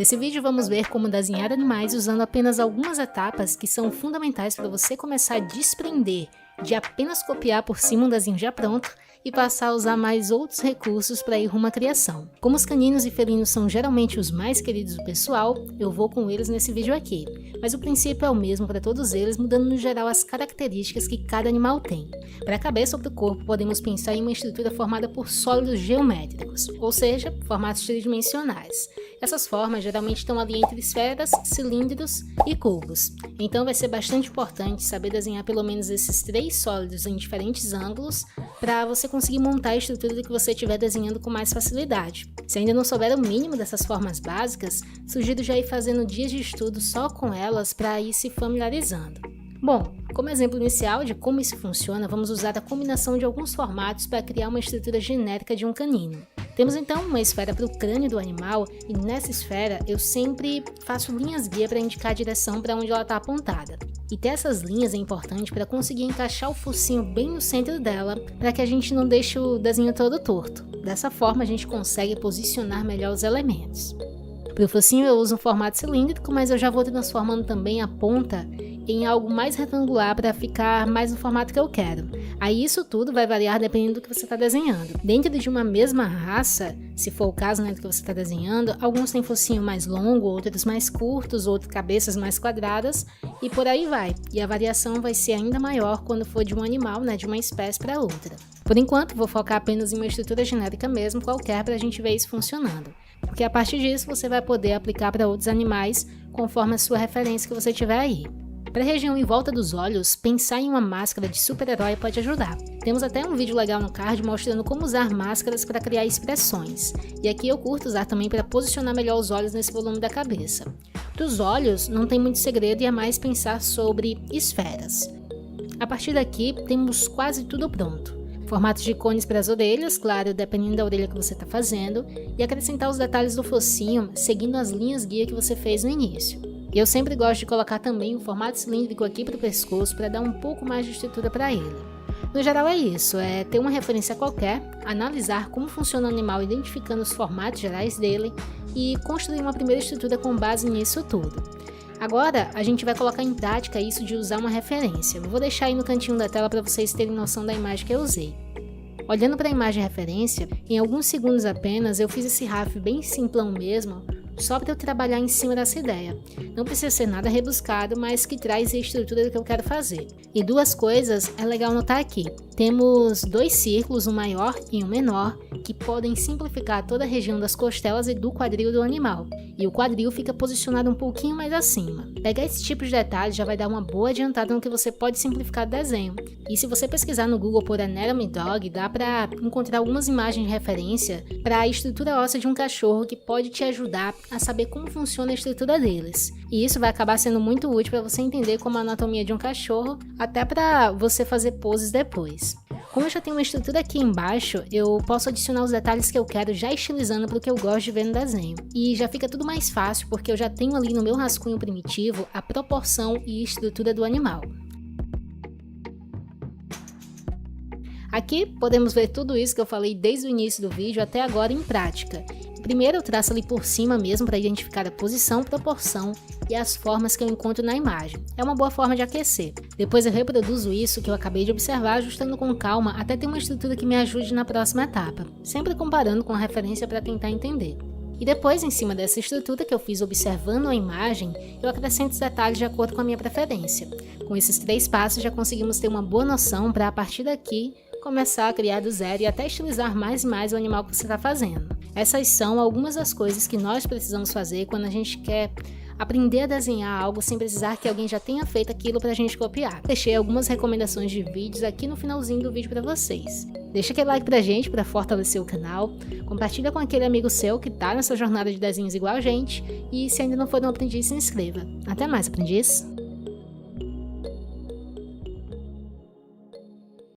Nesse vídeo vamos ver como desenhar animais usando apenas algumas etapas que são fundamentais para você começar a desprender de apenas copiar por cima um desenho já pronto e passar a usar mais outros recursos para ir rumo à criação. Como os caninos e felinos são geralmente os mais queridos do pessoal, eu vou com eles nesse vídeo aqui, mas o princípio é o mesmo para todos eles, mudando no geral as características que cada animal tem. Para a cabeça ou para o corpo, podemos pensar em uma estrutura formada por sólidos geométricos, ou seja, formatos tridimensionais. Essas formas geralmente estão ali entre esferas, cilindros e cubos, então vai ser bastante importante saber desenhar pelo menos esses três sólidos em diferentes ângulos para você conseguir montar a estrutura que você estiver desenhando com mais facilidade. Se ainda não souber o mínimo dessas formas básicas, sugiro já ir fazendo dias de estudo só com elas para ir se familiarizando. Bom, como exemplo inicial de como isso funciona, vamos usar a combinação de alguns formatos para criar uma estrutura genérica de um canino. Temos então uma esfera para o crânio do animal e nessa esfera eu sempre faço linhas guia para indicar a direção para onde ela está apontada. E ter essas linhas é importante para conseguir encaixar o focinho bem no centro dela, para que a gente não deixe o desenho todo torto. Dessa forma a gente consegue posicionar melhor os elementos. Para o focinho eu uso um formato cilíndrico, mas eu já vou transformando também a ponta em algo mais retangular para ficar mais no formato que eu quero. Aí isso tudo vai variar dependendo do que você está desenhando. Dentro de uma mesma raça, se for o caso, né, do que você está desenhando, alguns têm focinho mais longo, outros mais curtos, outros cabeças mais quadradas e por aí vai. E a variação vai ser ainda maior quando for de um animal, né, de uma espécie para outra. Por enquanto, vou focar apenas em uma estrutura genérica mesmo, qualquer, para a gente ver isso funcionando. Porque a partir disso você vai poder aplicar para outros animais conforme a sua referência que você tiver aí. Para a região em volta dos olhos, pensar em uma máscara de super-herói pode ajudar. Temos até um vídeo legal no card mostrando como usar máscaras para criar expressões. E aqui eu curto usar também para posicionar melhor os olhos nesse volume da cabeça. Para os olhos não tem muito segredo e é mais pensar sobre esferas. A partir daqui temos quase tudo pronto. Formatos de cones para as orelhas, claro, dependendo da orelha que você está fazendo, e acrescentar os detalhes do focinho seguindo as linhas guia que você fez no início. E eu sempre gosto de colocar também um formato cilíndrico aqui para o pescoço para dar um pouco mais de estrutura para ele. No geral é isso, é ter uma referência qualquer, analisar como funciona o animal identificando os formatos gerais dele e construir uma primeira estrutura com base nisso tudo. Agora, a gente vai colocar em prática isso de usar uma referência. Eu vou deixar aí no cantinho da tela para vocês terem noção da imagem que eu usei. Olhando para a imagem referência, em alguns segundos apenas eu fiz esse RAF bem simplão mesmo, só para eu trabalhar em cima dessa ideia. Não precisa ser nada rebuscado, mas que traz a estrutura do que eu quero fazer. E duas coisas é legal notar aqui. Temos dois círculos, um maior e um menor, que podem simplificar toda a região das costelas e do quadril do animal. E o quadril fica posicionado um pouquinho mais acima. Pegar esse tipo de detalhe já vai dar uma boa adiantada no que você pode simplificar do desenho. E se você pesquisar no Google por Anatomy Dog, dá para encontrar algumas imagens de referência para a estrutura óssea de um cachorro que pode te ajudar a saber como funciona a estrutura deles. E isso vai acabar sendo muito útil para você entender como a anatomia de um cachorro, até para você fazer poses depois. Como eu já tenho uma estrutura aqui embaixo, eu posso adicionar os detalhes que eu quero já estilizando para o que eu gosto de ver no desenho. E já fica tudo mais fácil porque eu já tenho ali no meu rascunho primitivo a proporção e estrutura do animal. Aqui podemos ver tudo isso que eu falei desde o início do vídeo até agora em prática. Primeiro eu traço ali por cima mesmo para identificar a posição, proporção e as formas que eu encontro na imagem. É uma boa forma de aquecer. Depois eu reproduzo isso que eu acabei de observar, ajustando com calma até ter uma estrutura que me ajude na próxima etapa, sempre comparando com a referência para tentar entender. E depois, em cima dessa estrutura que eu fiz observando a imagem, eu acrescento os detalhes de acordo com a minha preferência. Com esses 3 passos já conseguimos ter uma boa noção para, a partir daqui, começar a criar do zero e até estilizar mais e mais o animal que você está fazendo. Essas são algumas das coisas que nós precisamos fazer quando a gente quer aprender a desenhar algo sem precisar que alguém já tenha feito aquilo para a gente copiar. Deixei algumas recomendações de vídeos aqui no finalzinho do vídeo para vocês. Deixa aquele like pra gente para fortalecer o canal, compartilha com aquele amigo seu que tá nessa jornada de desenhos igual a gente e se ainda não for um aprendiz, se inscreva. Até mais, aprendiz!